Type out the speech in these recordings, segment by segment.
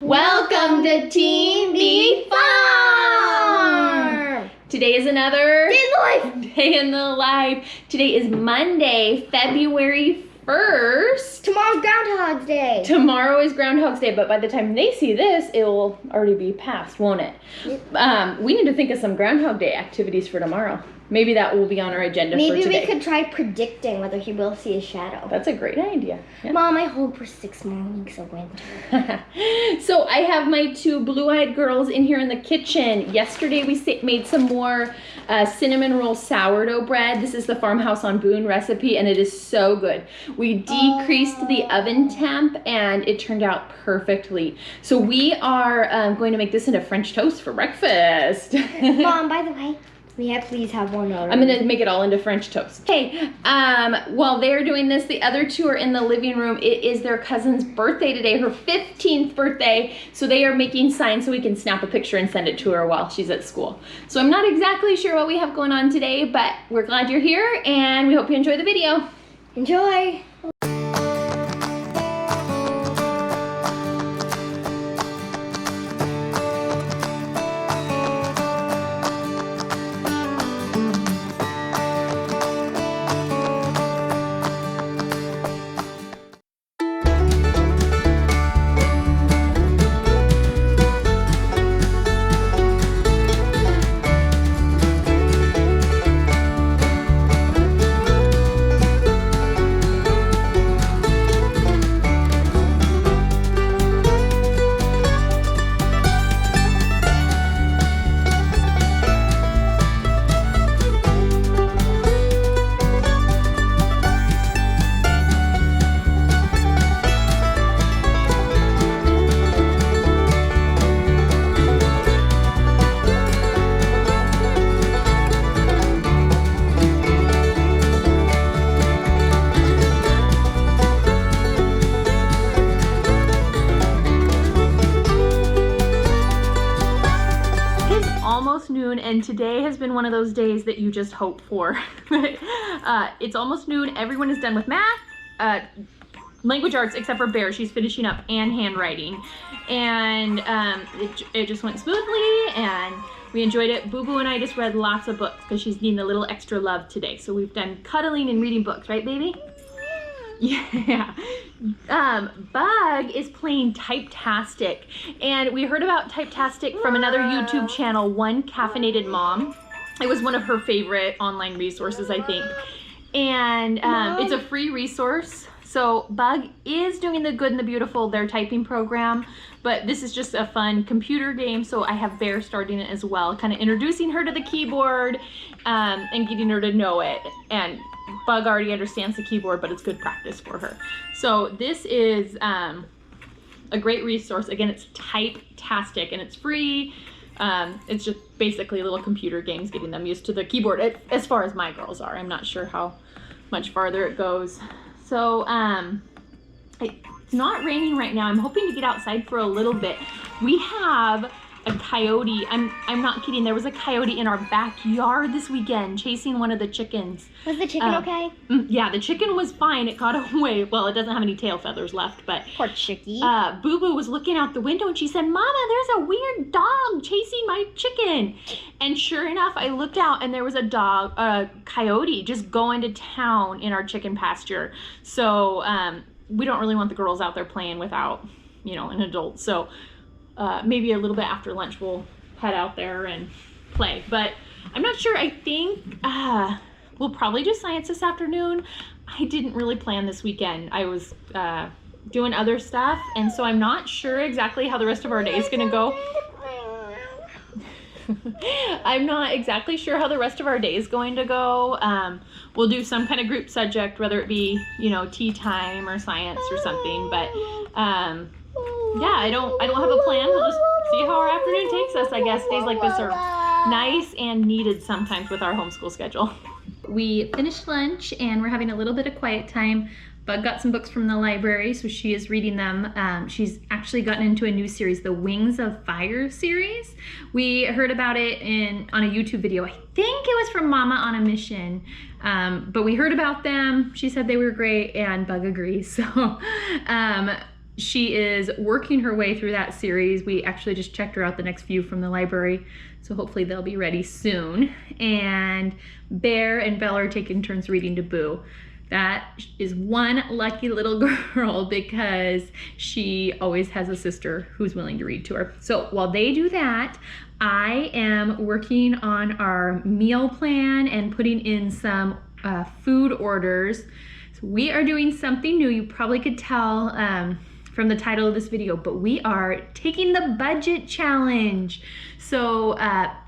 Welcome to Team Bee Farm! Today is another day in the life. Today is Monday, February 1st. Tomorrow's Groundhog's Day. Tomorrow is Groundhog's Day, but by the time they see this, it will already be past, won't it? We need to think of some Groundhog Day activities for tomorrow. Maybe that will be on our agenda for today. Maybe we could try predicting whether he will see a shadow. That's a great idea. Yeah. Mom, I hope for 6 more weeks of winter. So I have my two blue-eyed girls in here in the kitchen. Yesterday we made some more cinnamon roll sourdough bread. This is the Farmhouse on Boone recipe, and it is so good. We decreased the oven temp, and it turned out perfectly. So we are going to make this into French toast for breakfast. Mom, by the way, please have one order. I'm gonna make it all into French toast. Okay, while they're doing this, the other two are in the living room. It is their cousin's birthday today, her 15th birthday. So they are making signs so we can snap a picture and send it to her while she's at school. So I'm not exactly sure what we have going on today, but we're glad you're here and we hope you enjoy the video. Enjoy. Noon, and today has been one of those days that you just hope for. It's almost noon. Everyone is done with math, language arts, except for Bear. She's finishing up, and handwriting, and it just went smoothly, and we enjoyed it. Boo Boo and I just read lots of books because she's needing a little extra love today. So we've done cuddling and reading books, right, baby? Yeah. Bug is playing Type-tastic, and we heard about Type-tastic from another YouTube channel, One Caffeinated Mom. It was one of her favorite online resources, I think, and it's a free resource. So Bug is doing the Good and the Beautiful, their typing program, but this is just a fun computer game, so I have Bear starting it as well, kind of introducing her to the keyboard and getting her to know it. And Bug already understands the keyboard, but it's good practice for her. So this is a great resource. Again, it's Type-tastic, and it's free. It's just basically little computer games, getting them used to the keyboard, as far as my girls are. I'm not sure how much farther it goes. So it's not raining right now. I'm hoping to get outside for a little bit. We have a coyote. I'm not kidding. There was a coyote in our backyard this weekend chasing one of the chickens. Was the chicken okay? Yeah, the chicken was fine. It got away. Well, it doesn't have any tail feathers left, but poor chickie. Boo Boo was looking out the window and she said, "Mama, there's a weird dog chasing my chicken." And sure enough, I looked out and there was a coyote just going to town in our chicken pasture. So we don't really want the girls out there playing without, an adult. So maybe a little bit after lunch we'll head out there and play, but I'm not sure. I think we'll probably do science this afternoon. I didn't really plan this weekend. I was doing other stuff, and so I'm not sure exactly how the rest of our day is gonna go. I'm not exactly sure how the rest of our day is going to go. We'll do some kind of group subject, whether it be, tea time or science or something, but yeah, I don't have a plan. We'll just see how our afternoon takes us, I guess. Days like this are nice and needed sometimes with our homeschool schedule. We finished lunch and we're having a little bit of quiet time. Bug got some books from the library, so she is reading them. She's actually gotten into a new series, the Wings of Fire series. We heard about it on a YouTube video. I think it was from Mama on a Mission, but we heard about them. She said they were great, and Bug agrees. So she is working her way through that series. We actually just checked her out the next few from the library, so hopefully they'll be ready soon. And Bear and Bella are taking turns reading to Boo. That is one lucky little girl because she always has a sister who's willing to read to her. So while they do that, I am working on our meal plan and putting in some food orders. So we are doing something new. You probably could tell from the title of this video, but we are taking the budget challenge. So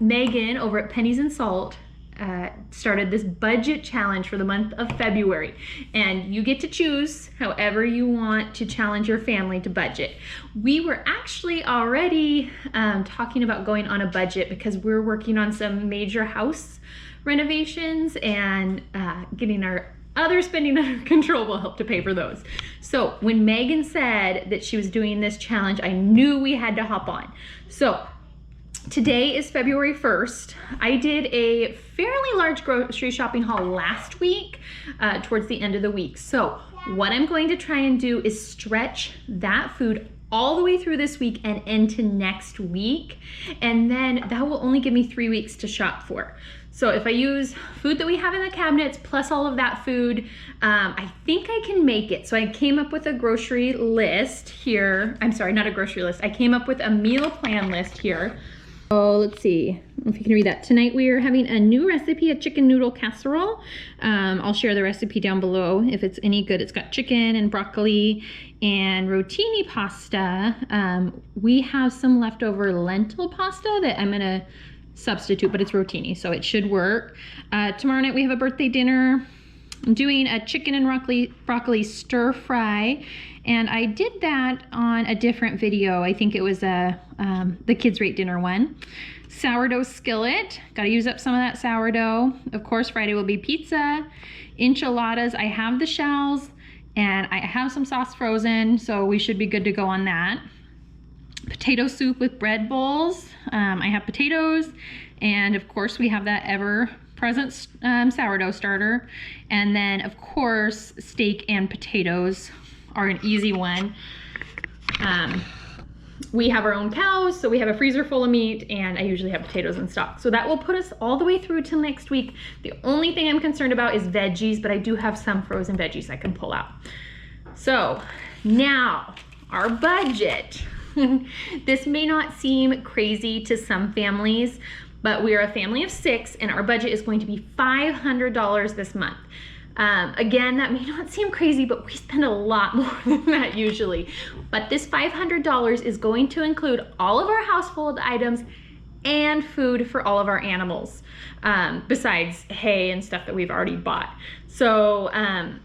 Megan over at Pennies and Salt started this budget challenge for the month of February, and you get to choose however you want to challenge your family to budget. We were actually already talking about going on a budget because we're working on some major house renovations, and getting our other spending under control will help to pay for those. So when Megan said that she was doing this challenge, I knew we had to hop on. So today is February 1st. I did a fairly large grocery shopping haul last week, towards the end of the week. So what I'm going to try and do is stretch that food all the way through this week and into next week. And then that will only give me 3 weeks to shop for. So if I use food that we have in the cabinets plus all of that food, I think I can make it. So I came up with a grocery list here. I'm sorry, not a grocery list. I came up with a meal plan list here. Oh, let's see if you can read that. Tonight we are having a new recipe, a chicken noodle casserole. I'll share the recipe down below if it's any good. It's got chicken and broccoli and rotini pasta. We have some leftover lentil pasta that I'm gonna substitute, but it's rotini, so it should work. Tomorrow night we have a birthday dinner. I'm doing a chicken and broccoli stir fry, and I did that on a different video. I think it was the kids rate dinner one. Sourdough skillet, got to use up some of that sourdough. Of course, Friday will be pizza. Enchiladas, I have the shells, and I have some sauce frozen, so we should be good to go on that. Potato soup with bread bowls. I have potatoes, and of course we have that ever-present sourdough starter. And then of course steak and potatoes are an easy one. We have our own cows, so we have a freezer full of meat, and I usually have potatoes in stock. So that will put us all the way through till next week. The only thing I'm concerned about is veggies, but I do have some frozen veggies I can pull out. So now our budget. This may not seem crazy to some families, but we are a family of 6, and our budget is going to be $500 this month. Again, that may not seem crazy, but we spend a lot more than that usually. But this $500 is going to include all of our household items and food for all of our animals, besides hay and stuff that we've already bought. So, and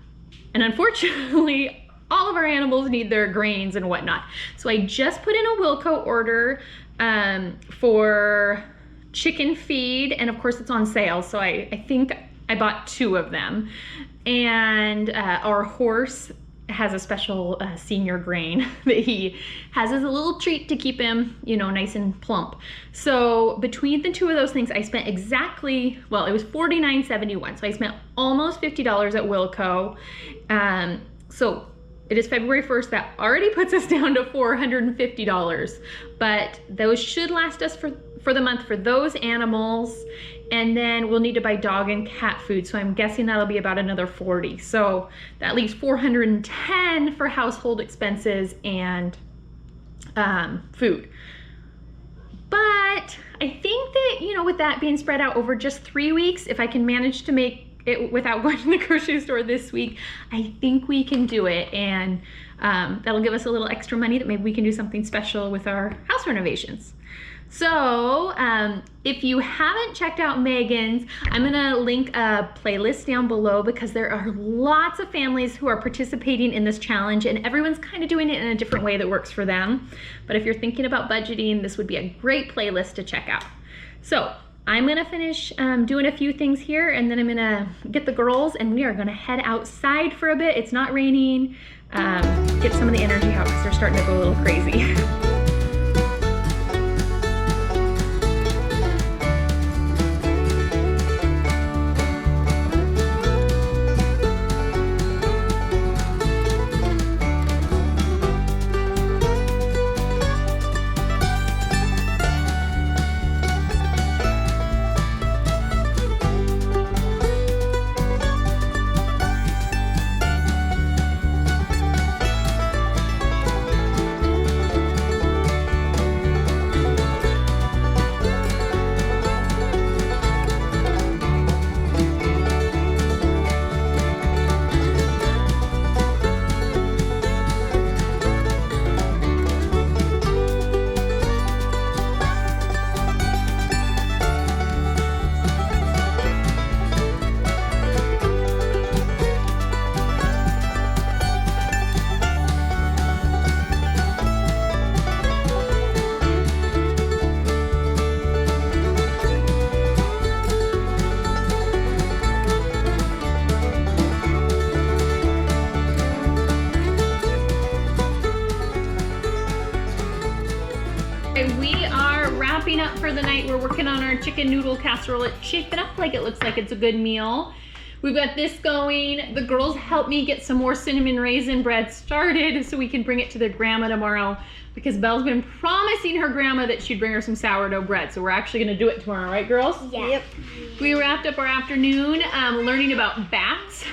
unfortunately, all of our animals need their grains and whatnot. So I just put in a Wilco order for chicken feed, and of course it's on sale, so I think I bought 2 of them. And our horse has a special senior grain that he has as a little treat to keep him, you know, nice and plump. So between the 2 of those things, I spent exactly, well, it was $49.71. So I spent almost $50 at Wilco. So it is February 1st. That already puts us down to $450, but those should last us for the month for those animals. And then we'll need to buy dog and cat food, so I'm guessing that'll be about another $40. So that leaves $410 for household expenses and food. But I think that, you know, with that being spread out over just 3 weeks, if I can manage to make it without going to the grocery store this week, I think we can do it. And that'll give us a little extra money that maybe we can do something special with our house renovations. So if you haven't checked out Megan's, I'm gonna link a playlist down below because there are lots of families who are participating in this challenge, and everyone's kind of doing it in a different way that works for them. But if you're thinking about budgeting, this would be a great playlist to check out. So I'm gonna finish doing a few things here, and then I'm gonna get the girls and we are gonna head outside for a bit. It's not raining. Get some of the energy out because they're starting to go a little crazy. We are wrapping up for the night. We're working on our chicken noodle casserole. It's shaping up like it looks like it's a good meal. We've got this going. The girls helped me get some more cinnamon raisin bread started so we can bring it to their grandma tomorrow, because Belle's been promising her grandma that she'd bring her some sourdough bread. So we're actually gonna do it tomorrow, right girls? Yeah. Yep. We wrapped up our afternoon learning about bats.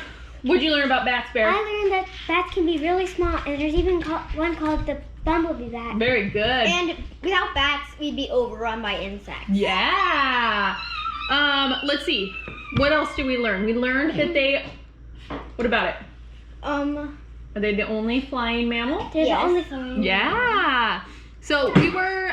What'd you learn about bats, Bear? I learned that bats can be really small, and there's even one called the bumblebee bat. Very good. And without bats, we'd be overrun by insects. Yeah. Let's see. What else did we learn? We learned that they, what about it? Are they the only flying mammal? They're the only flying. Yeah. So we were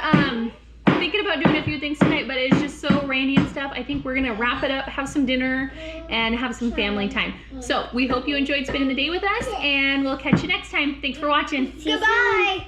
thinking about doing a few things tonight, but it's just so rainy and stuff. I think we're gonna wrap it up, have some dinner, and have some family time. So we hope you enjoyed spending the day with us, and we'll catch you next time. Thanks for watching. Goodbye.